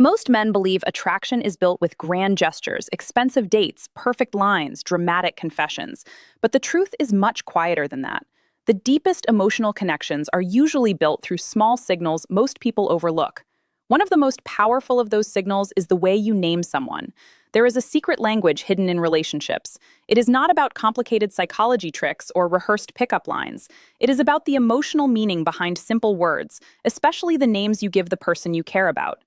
Most men believe attraction is built with grand gestures, expensive dates, perfect lines, dramatic confessions. But the truth is much quieter than that. The deepest emotional connections are usually built through small signals most people overlook. One of the most powerful of those signals is the way you name someone. There is a secret language hidden in relationships. It is not about complicated psychology tricks or rehearsed pickup lines. It is about the emotional meaning behind simple words, especially the names you give the person you care about.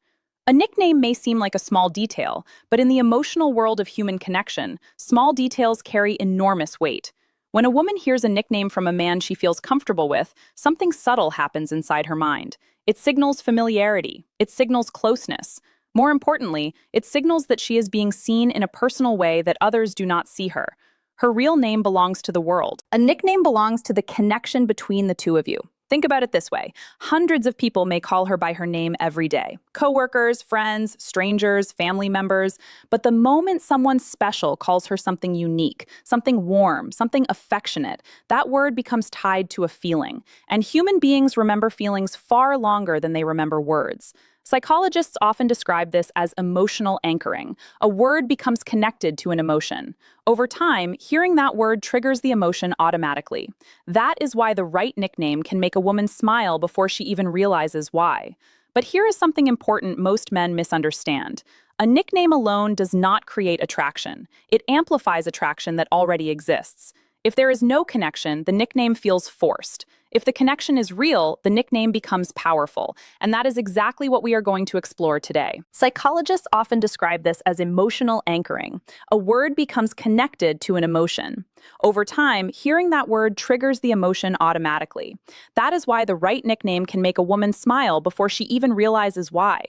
A nickname may seem like a small detail, but in the emotional world of human connection, small details carry enormous weight. When a woman hears a nickname from a man she feels comfortable with, something subtle happens inside her mind. It signals familiarity. It signals closeness. More importantly, it signals that she is being seen in a personal way that others do not see her. Her real name belongs to the world. A nickname belongs to the connection between the two of you. Think about it this way. Hundreds of people may call her by her name every day. Coworkers, friends, strangers, family members. But the moment someone special calls her something unique, something warm, something affectionate, that word becomes tied to a feeling. And human beings remember feelings far longer than they remember words. Psychologists often describe this as emotional anchoring. A word becomes connected to an emotion. Over time, hearing that word triggers the emotion automatically. That is why the right nickname can make a woman smile before she even realizes why. But here is something important most men misunderstand. A nickname alone does not create attraction. It amplifies attraction that already exists. If there is no connection, the nickname feels forced. If the connection is real, the nickname becomes powerful, and that is exactly what we are going to explore today. Psychologists often describe this as emotional anchoring. A word becomes connected to an emotion. Over time, hearing that word triggers the emotion automatically. That is why the right nickname can make a woman smile before she even realizes why.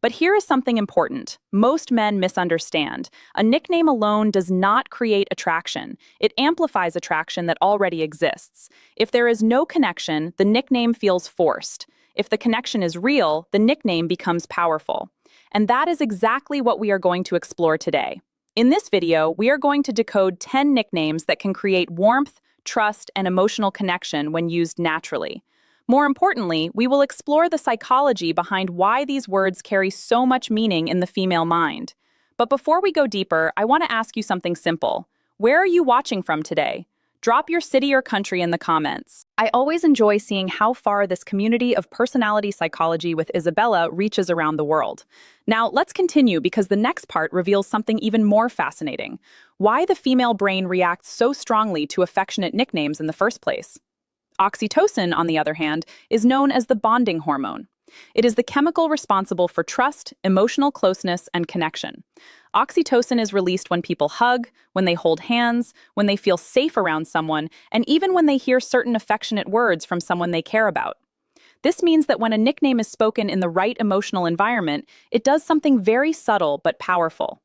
But here is something important. Most men misunderstand. A nickname alone does not create attraction. It amplifies attraction that already exists. If there is no connection, the nickname feels forced. If the connection is real, the nickname becomes powerful. And that is exactly what we are going to explore today. In this video, we are going to decode 10 nicknames that can create warmth, trust, and emotional connection when used naturally. More importantly, we will explore the psychology behind why these words carry so much meaning in the female mind. But before we go deeper, I want to ask you something simple. Where are you watching from today? Drop your city or country in the comments. I always enjoy seeing how far this community of personality psychology with Isabella reaches around the world. Now, let's continue because the next part reveals something even more fascinating. Why the female brain reacts so strongly to affectionate nicknames in the first place. Oxytocin, on the other hand, is known as the bonding hormone. It is the chemical responsible for trust, emotional closeness, and connection. Oxytocin is released when people hug, when they hold hands, when they feel safe around someone, and even when they hear certain affectionate words from someone they care about. This means that when a nickname is spoken in the right emotional environment, it does something very subtle but powerful.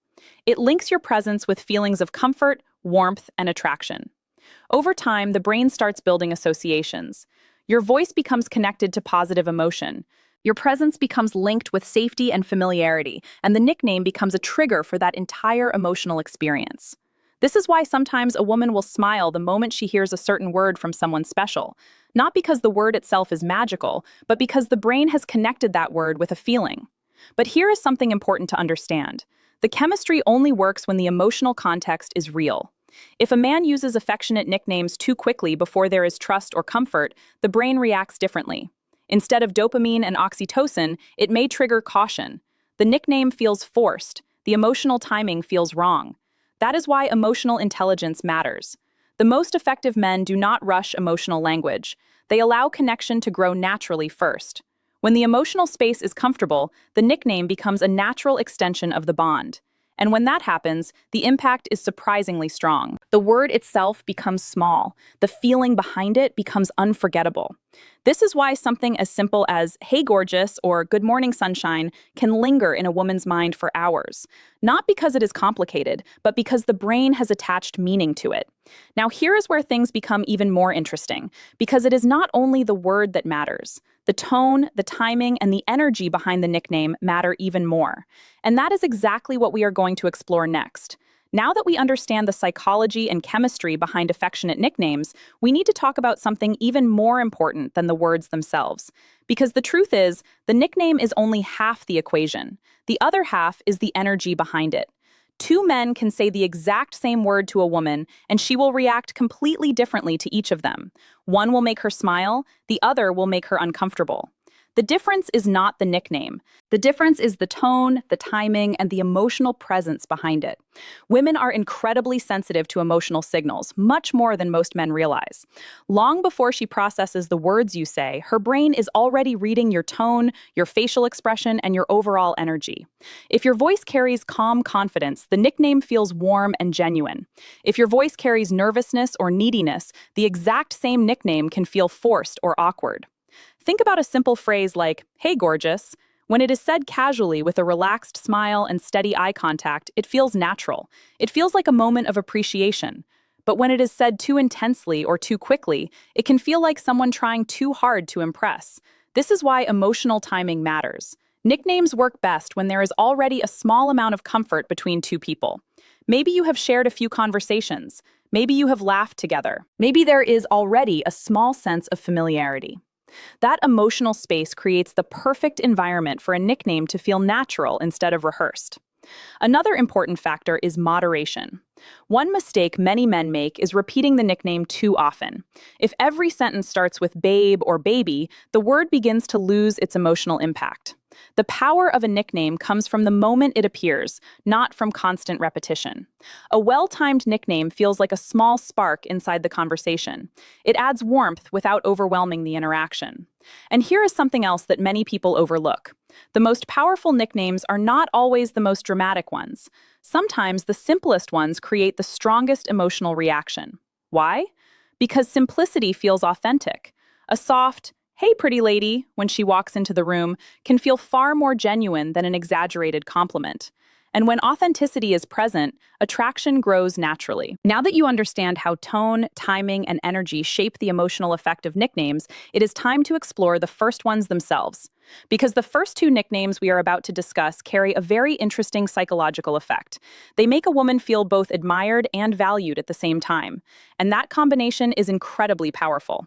It links your presence with feelings of comfort, warmth, and attraction. Over time, the brain starts building associations. Your voice becomes connected to positive emotion. Your presence becomes linked with safety and familiarity, and the nickname becomes a trigger for that entire emotional experience. This is why sometimes a woman will smile the moment she hears a certain word from someone special, not because the word itself is magical, but because the brain has connected that word with a feeling. But here is something important to understand. The chemistry only works when the emotional context is real. If a man uses affectionate nicknames too quickly before there is trust or comfort, the brain reacts differently. Instead of dopamine and oxytocin, it may trigger caution. The nickname feels forced. The emotional timing feels wrong. That is why emotional intelligence matters. The most effective men do not rush emotional language. They allow connection to grow naturally first. When the emotional space is comfortable, the nickname becomes a natural extension of the bond. And when that happens, the impact is surprisingly strong. The word itself becomes small. The feeling behind it becomes unforgettable. This is why something as simple as, "Hey gorgeous," or "Good morning sunshine," can linger in a woman's mind for hours. Not because it is complicated, but because the brain has attached meaning to it. Now here is where things become even more interesting, because it is not only the word that matters. The tone, the timing, and the energy behind the nickname matter even more. And that is exactly what we are going to explore next. Now that we understand the psychology and chemistry behind affectionate nicknames, we need to talk about something even more important than the words themselves. Because the truth is, the nickname is only half the equation. The other half is the energy behind it. Two men can say the exact same word to a woman, and she will react completely differently to each of them. One will make her smile, the other will make her uncomfortable. The difference is not the nickname. The difference is the tone, the timing, and the emotional presence behind it. Women are incredibly sensitive to emotional signals, much more than most men realize. Long before she processes the words you say, her brain is already reading your tone, your facial expression, and your overall energy. If your voice carries calm confidence, the nickname feels warm and genuine. If your voice carries nervousness or neediness, the exact same nickname can feel forced or awkward. Think about a simple phrase like, "Hey, gorgeous." When it is said casually with a relaxed smile and steady eye contact, it feels natural. It feels like a moment of appreciation. But when it is said too intensely or too quickly, it can feel like someone trying too hard to impress. This is why emotional timing matters. Nicknames work best when there is already a small amount of comfort between two people. Maybe you have shared a few conversations. Maybe you have laughed together. Maybe there is already a small sense of familiarity. That emotional space creates the perfect environment for a nickname to feel natural instead of rehearsed. Another important factor is moderation. One mistake many men make is repeating the nickname too often. If every sentence starts with babe or baby, the word begins to lose its emotional impact. The power of a nickname comes from the moment it appears, not from constant repetition. A well-timed nickname feels like a small spark inside the conversation. It adds warmth without overwhelming the interaction. And here is something else that many people overlook. The most powerful nicknames are not always the most dramatic ones. Sometimes the simplest ones create the strongest emotional reaction. Why? Because simplicity feels authentic. A soft, "Hey, pretty lady," when she walks into the room, can feel far more genuine than an exaggerated compliment. And when authenticity is present, attraction grows naturally. Now that you understand how tone, timing, and energy shape the emotional effect of nicknames, it is time to explore the first ones themselves. Because the first two nicknames we are about to discuss carry a very interesting psychological effect. They make a woman feel both admired and valued at the same time. And that combination is incredibly powerful.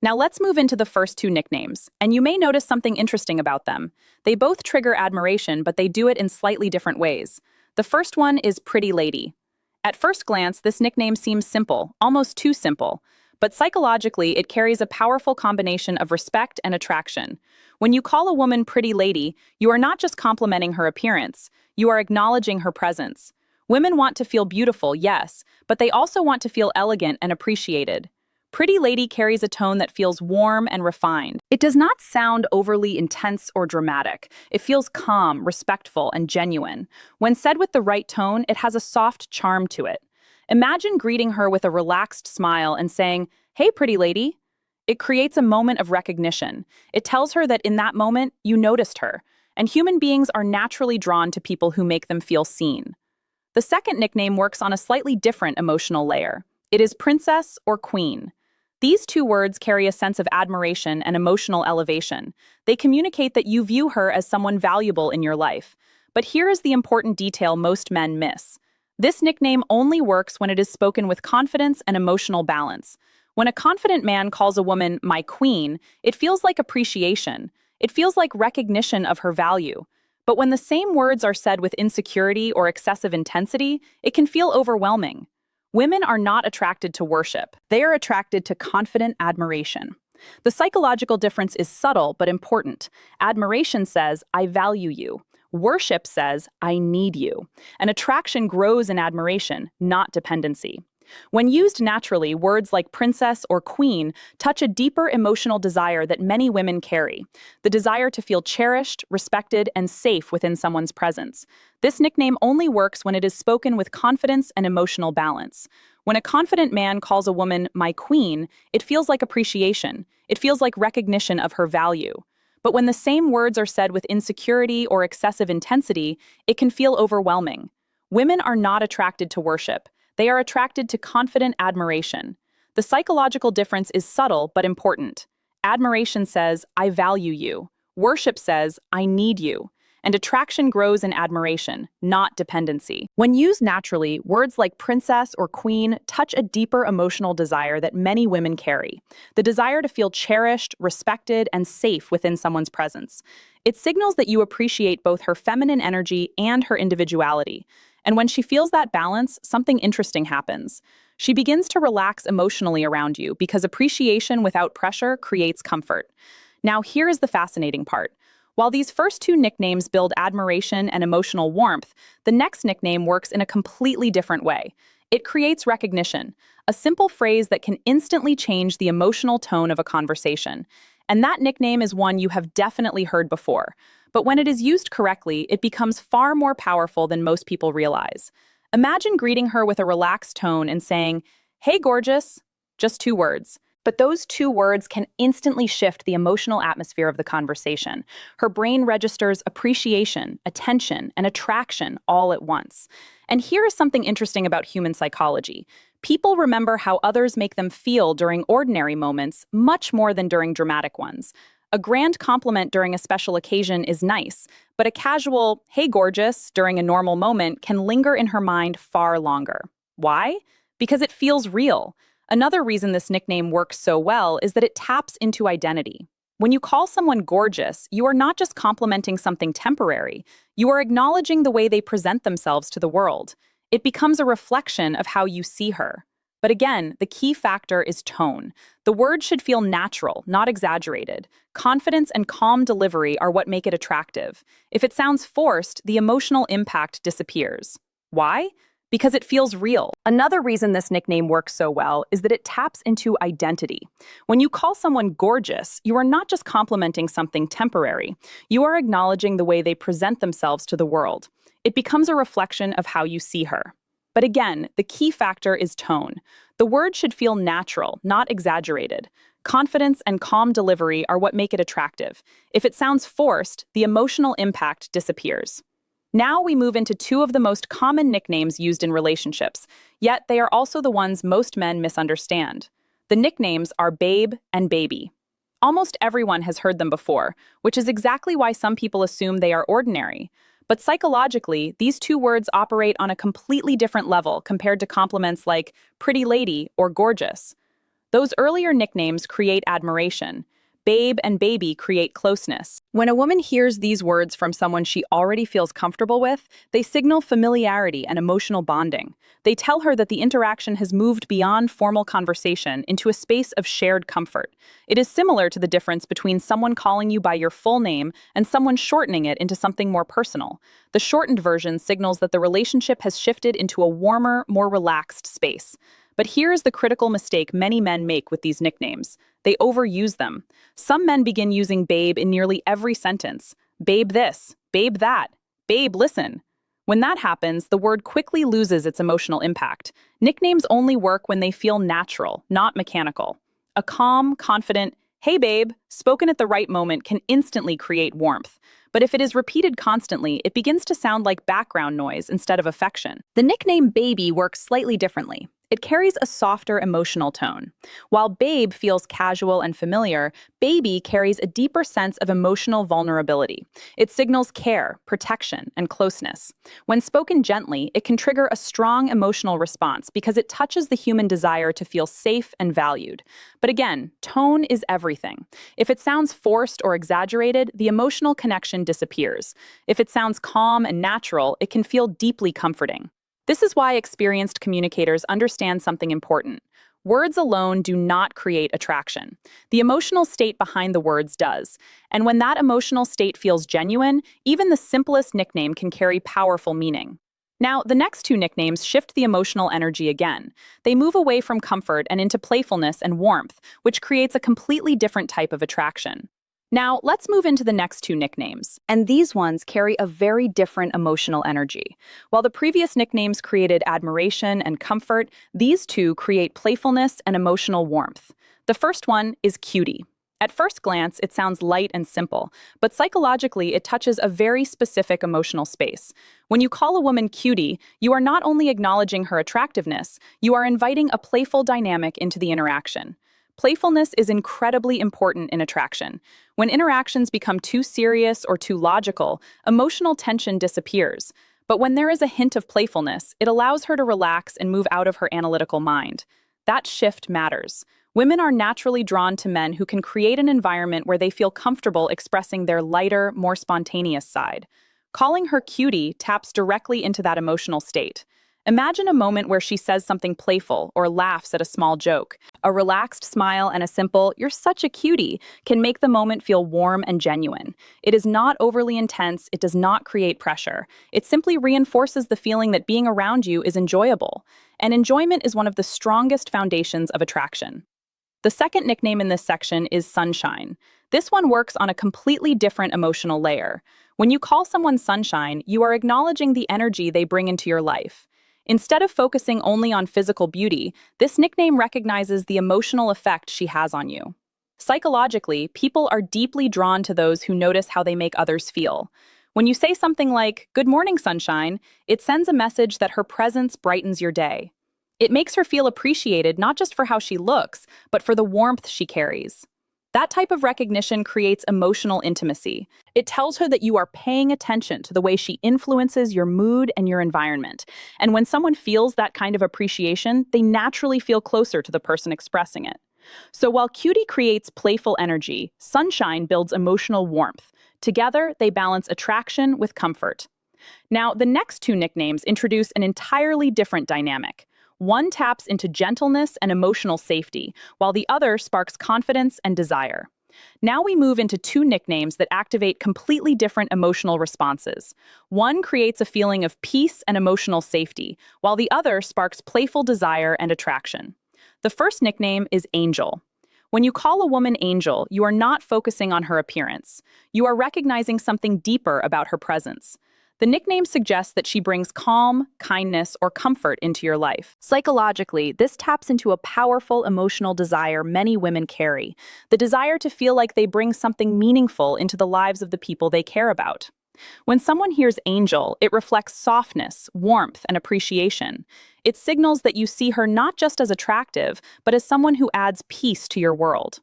Now let's move into the first two nicknames, and you may notice something interesting about them. They both trigger admiration, but they do it in slightly different ways. The first one is Pretty Lady. At first glance, this nickname seems simple, almost too simple. But psychologically, it carries a powerful combination of respect and attraction. When you call a woman Pretty Lady, you are not just complimenting her appearance, you are acknowledging her presence. Women want to feel beautiful, yes, but they also want to feel elegant and appreciated. Pretty Lady carries a tone that feels warm and refined. It does not sound overly intense or dramatic. It feels calm, respectful, and genuine. When said with the right tone, it has a soft charm to it. Imagine greeting her with a relaxed smile and saying, "Hey, pretty lady." It creates a moment of recognition. It tells her that in that moment, you noticed her. And human beings are naturally drawn to people who make them feel seen. The second nickname works on a slightly different emotional layer. It is princess or queen. These two words carry a sense of admiration and emotional elevation. They communicate that you view her as someone valuable in your life. But here is the important detail most men miss. This nickname only works when it is spoken with confidence and emotional balance. When a confident man calls a woman "my queen," it feels like appreciation. It feels like recognition of her value. But when the same words are said with insecurity or excessive intensity, it can feel overwhelming. Women are not attracted to worship. They are attracted to confident admiration. The psychological difference is subtle but important. Admiration says, "I value you." Worship says, "I need you." And attraction grows in admiration, not dependency. When used naturally, words like princess or queen touch a deeper emotional desire that many women carry, the desire to feel cherished, respected, and safe within someone's presence. This nickname only works when it is spoken with confidence and emotional balance. When a confident man calls a woman "my queen," it feels like appreciation. It feels like recognition of her value. But when the same words are said with insecurity or excessive intensity, it can feel overwhelming. Women are not attracted to worship. They are attracted to confident admiration. The psychological difference is subtle but important. Admiration says, "I value you." Worship says, "I need you." and attraction grows in admiration, not dependency. When used naturally, words like princess or queen touch a deeper emotional desire that many women carry, the desire to feel cherished, respected, and safe within someone's presence. It signals that you appreciate both her feminine energy and her individuality. And when she feels that balance, something interesting happens. She begins to relax emotionally around you because appreciation without pressure creates comfort. Now, here is the fascinating part. While these first two nicknames build admiration and emotional warmth, the next nickname works in a completely different way. It creates recognition, a simple phrase that can instantly change the emotional tone of a conversation. And that nickname is one you have definitely heard before. But when it is used correctly, it becomes far more powerful than most people realize. Imagine greeting her with a relaxed tone and saying, "Hey, gorgeous," just two words. But those two words can instantly shift the emotional atmosphere of the conversation. Her brain registers appreciation, attention, and attraction all at once. And here is something interesting about human psychology. People remember how others make them feel during ordinary moments much more than during dramatic ones. A grand compliment during a special occasion is nice, but a casual, "Hey, gorgeous," during a normal moment can linger in her mind far longer. Why? Because it feels real. Another reason this nickname works so well is that it taps into identity. When you call someone gorgeous, you are not just complimenting something temporary, you are acknowledging the way they present themselves to the world. It becomes a reflection of how you see her. But again, the key factor is tone. The word should feel natural, not exaggerated. Confidence and calm delivery are what make it attractive. If it sounds forced, the emotional impact disappears. Why? Because it feels real. Another reason this nickname works so well is that it taps into identity. When you call someone gorgeous, you are not just complimenting something temporary. You are acknowledging the way they present themselves to the world. It becomes a reflection of how you see her. But again, the key factor is tone. The word should feel natural, not exaggerated. Confidence and calm delivery are what make it attractive. If it sounds forced, the emotional impact disappears. Now we move into two of the most common nicknames used in relationships, yet they are also the ones most men misunderstand. The nicknames are babe and baby. Almost everyone has heard them before, which is exactly why some people assume they are ordinary. But psychologically, these two words operate on a completely different level compared to compliments like pretty lady or gorgeous. Those earlier nicknames create admiration. Babe and baby create closeness. When a woman hears these words from someone she already feels comfortable with, they signal familiarity and emotional bonding. They tell her that the interaction has moved beyond formal conversation into a space of shared comfort. It is similar to the difference between someone calling you by your full name and someone shortening it into something more personal. The shortened version signals that the relationship has shifted into a warmer, more relaxed space. But here is the critical mistake many men make with these nicknames. They overuse them. Some men begin using babe in nearly every sentence. Babe this, babe that, babe listen. When that happens, the word quickly loses its emotional impact. Nicknames only work when they feel natural, not mechanical. A calm, confident, "Hey babe," spoken at the right moment can instantly create warmth. But if it is repeated constantly, it begins to sound like background noise instead of affection. The nickname baby works slightly differently. It carries a softer emotional tone. While babe feels casual and familiar, baby carries a deeper sense of emotional vulnerability. It signals care, protection, and closeness. When spoken gently, it can trigger a strong emotional response because it touches the human desire to feel safe and valued. But again, tone is everything. If it sounds forced or exaggerated, the emotional connection disappears. If it sounds calm and natural, it can feel deeply comforting. This is why experienced communicators understand something important. Words alone do not create attraction. The emotional state behind the words does. And when that emotional state feels genuine, even the simplest nickname can carry powerful meaning. Now, the next two nicknames shift the emotional energy again. They move away from comfort and into playfulness and warmth, which creates a completely different type of attraction. Now, let's move into the next two nicknames. And these ones carry a very different emotional energy. While the previous nicknames created admiration and comfort, these two create playfulness and emotional warmth. The first one is cutie. At first glance, it sounds light and simple, but psychologically, it touches a very specific emotional space. When you call a woman cutie, you are not only acknowledging her attractiveness, you are inviting a playful dynamic into the interaction. Playfulness is incredibly important in attraction. When interactions become too serious or too logical, emotional tension disappears. But when there is a hint of playfulness, it allows her to relax and move out of her analytical mind. That shift matters. Women are naturally drawn to men who can create an environment where they feel comfortable expressing their lighter, more spontaneous side. Calling her cutie taps directly into that emotional state. Imagine a moment where she says something playful or laughs at a small joke. A relaxed smile and a simple, "You're such a cutie," can make the moment feel warm and genuine. It is not overly intense, it does not create pressure. It simply reinforces the feeling that being around you is enjoyable. And enjoyment is one of the strongest foundations of attraction. The second nickname in this section is Sunshine. This one works on a completely different emotional layer. When you call someone Sunshine, you are acknowledging the energy they bring into your life. Instead of focusing only on physical beauty, this nickname recognizes the emotional effect she has on you. Psychologically, people are deeply drawn to those who notice how they make others feel. When you say something like, "Good morning, sunshine," it sends a message that her presence brightens your day. It makes her feel appreciated not just for how she looks, but for the warmth she carries. That type of recognition creates emotional intimacy. It tells her that you are paying attention to the way she influences your mood and your environment. And when someone feels that kind of appreciation, they naturally feel closer to the person expressing it. So while cutie creates playful energy, sunshine builds emotional warmth. Together, they balance attraction with comfort. Now, the next two nicknames introduce an entirely different dynamic. One taps into gentleness and emotional safety, while the other sparks confidence and desire. Now we move into two nicknames that activate completely different emotional responses. One creates a feeling of peace and emotional safety, while the other sparks playful desire and attraction. The first nickname is Angel. When you call a woman Angel, you are not focusing on her appearance. You are recognizing something deeper about her presence. The nickname suggests that she brings calm, kindness, or comfort into your life. Psychologically, this taps into a powerful emotional desire many women carry, the desire to feel like they bring something meaningful into the lives of the people they care about. When someone hears angel, it reflects softness, warmth, and appreciation. It signals that you see her not just as attractive, but as someone who adds peace to your world.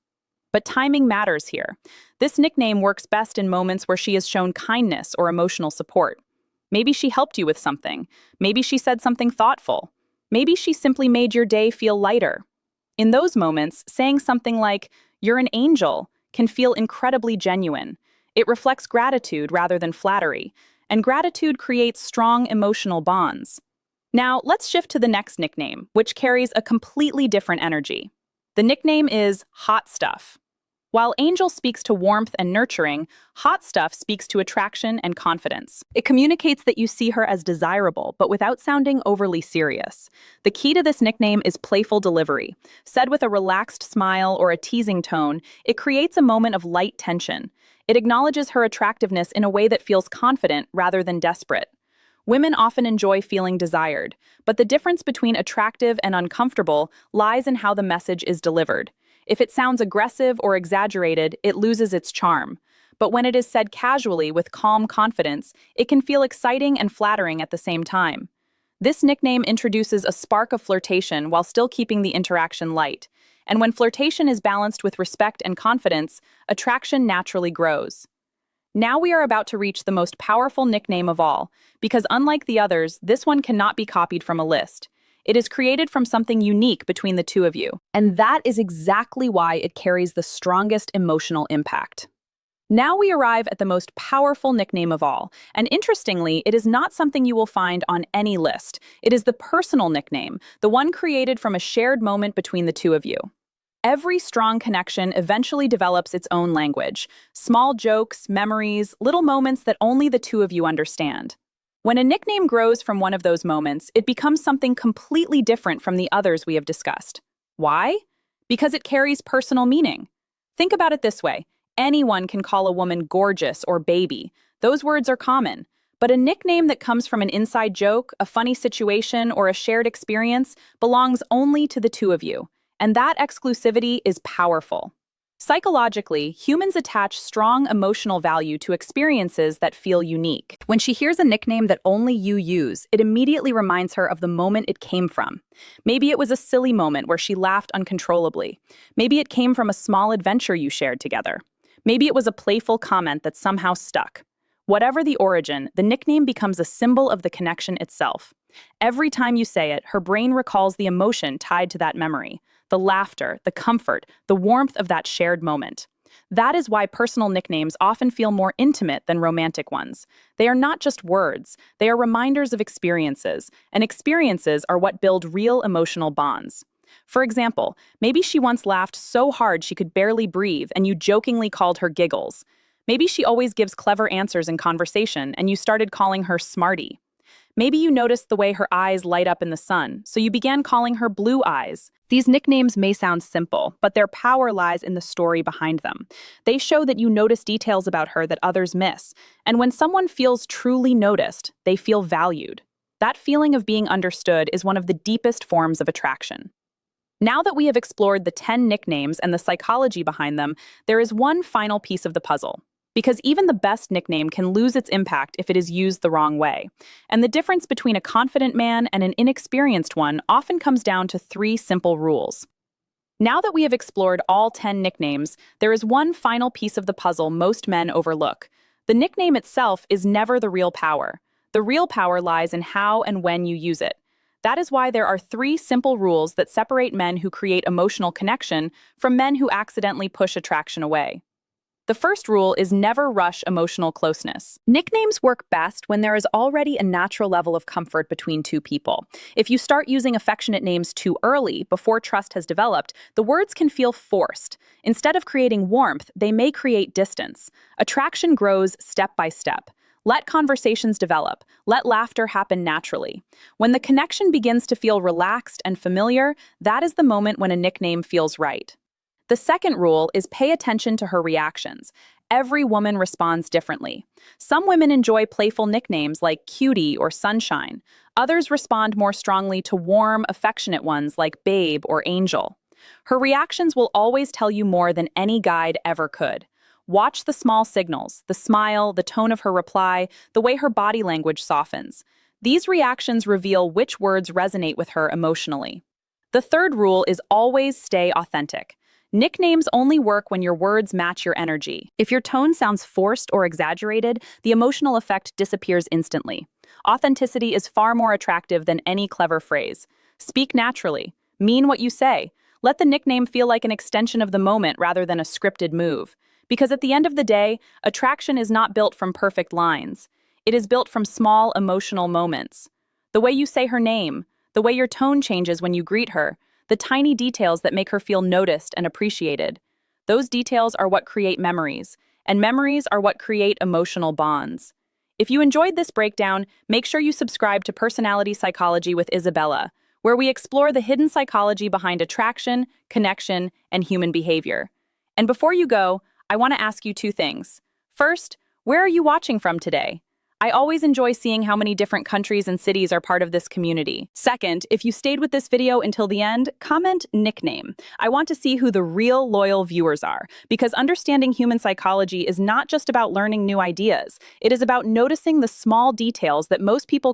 But timing matters here. This nickname works best in moments where she has shown kindness or emotional support. Maybe she helped you with something. Maybe she said something thoughtful. Maybe she simply made your day feel lighter. In those moments, saying something like, "You're an angel," can feel incredibly genuine. It reflects gratitude rather than flattery, and gratitude creates strong emotional bonds. Now, let's shift to the next nickname, which carries a completely different energy. The nickname is Hot Stuff. While Angel speaks to warmth and nurturing, Hot Stuff speaks to attraction and confidence. It communicates that you see her as desirable, but without sounding overly serious. The key to this nickname is playful delivery. Said with a relaxed smile or a teasing tone, it creates a moment of light tension. It acknowledges her attractiveness in a way that feels confident rather than desperate. Women often enjoy feeling desired, but the difference between attractive and uncomfortable lies in how the message is delivered. If it sounds aggressive or exaggerated, it loses its charm. But when it is said casually with calm confidence, it can feel exciting and flattering at the same time. This nickname introduces a spark of flirtation while still keeping the interaction light. And when flirtation is balanced with respect and confidence, attraction naturally grows. Now we are about to reach the most powerful nickname of all, because unlike the others, this one cannot be copied from a list. It is created from something unique between the two of you, and that is exactly why it carries the strongest emotional impact. Now we arrive at the most powerful nickname of all, and interestingly, it is not something you will find on any list. It is the personal nickname, the one created from a shared moment between the two of you. Every strong connection eventually develops its own language, small jokes, memories, little moments that only the two of you understand. When a nickname grows from one of those moments, it becomes something completely different from the others we have discussed. Why? Because it carries personal meaning. Think about it this way. Anyone can call a woman gorgeous or baby. Those words are common. But a nickname that comes from an inside joke, a funny situation, or a shared experience belongs only to the two of you. And that exclusivity is powerful. Psychologically, humans attach strong emotional value to experiences that feel unique. When she hears a nickname that only you use, it immediately reminds her of the moment it came from. Maybe it was a silly moment where she laughed uncontrollably. Maybe it came from a small adventure you shared together. Maybe it was a playful comment that somehow stuck. Whatever the origin, the nickname becomes a symbol of the connection itself. Every time you say it, her brain recalls the emotion tied to that memory, the laughter, the comfort, the warmth of that shared moment. That is why personal nicknames often feel more intimate than romantic ones. They are not just words, they are reminders of experiences, and experiences are what build real emotional bonds. For example, maybe she once laughed so hard she could barely breathe and you jokingly called her Giggles. Maybe she always gives clever answers in conversation and you started calling her Smarty. Maybe you noticed the way her eyes light up in the sun, so you began calling her Blue Eyes. These nicknames may sound simple, but their power lies in the story behind them. They show that you notice details about her that others miss, and when someone feels truly noticed, they feel valued. That feeling of being understood is one of the deepest forms of attraction. Now that we have explored the 10 nicknames and the psychology behind them, there is one final piece of the puzzle. Because even the best nickname can lose its impact if it is used the wrong way. And the difference between a confident man and an inexperienced one often comes down to 3 simple rules. Now that we have explored all 10 nicknames, there is one final piece of the puzzle most men overlook. The nickname itself is never the real power. The real power lies in how and when you use it. That is why there are 3 simple rules that separate men who create emotional connection from men who accidentally push attraction away. The first rule is never rush emotional closeness. Nicknames work best when there is already a natural level of comfort between two people. If you start using affectionate names too early, before trust has developed, the words can feel forced. Instead of creating warmth, they may create distance. Attraction grows step by step. Let conversations develop. Let laughter happen naturally. When the connection begins to feel relaxed and familiar, that is the moment when a nickname feels right. The second rule is pay attention to her reactions. Every woman responds differently. Some women enjoy playful nicknames like cutie or sunshine. Others respond more strongly to warm, affectionate ones like babe or angel. Her reactions will always tell you more than any guide ever could. Watch the small signals, the smile, the tone of her reply, the way her body language softens. These reactions reveal which words resonate with her emotionally. The third rule is always stay authentic. Nicknames only work when your words match your energy. If your tone sounds forced or exaggerated, the emotional effect disappears instantly. Authenticity is far more attractive than any clever phrase. Speak naturally. Mean what you say. Let the nickname feel like an extension of the moment rather than a scripted move. Because at the end of the day, attraction is not built from perfect lines. It is built from small emotional moments. The way you say her name, the way your tone changes when you greet her, the tiny details that make her feel noticed and appreciated. Those details are what create memories, and memories are what create emotional bonds. If you enjoyed this breakdown, make sure you subscribe to Personality Psychology with Isabella, where we explore the hidden psychology behind attraction, connection, and human behavior. And before you go, I want to ask you 2 things. First, where are you watching from today? I always enjoy seeing how many different countries and cities are part of this community. Second, if you stayed with this video until the end, comment nickname. I want to see who the real loyal viewers are, because understanding human psychology is not just about learning new ideas. It is about noticing the small details that most people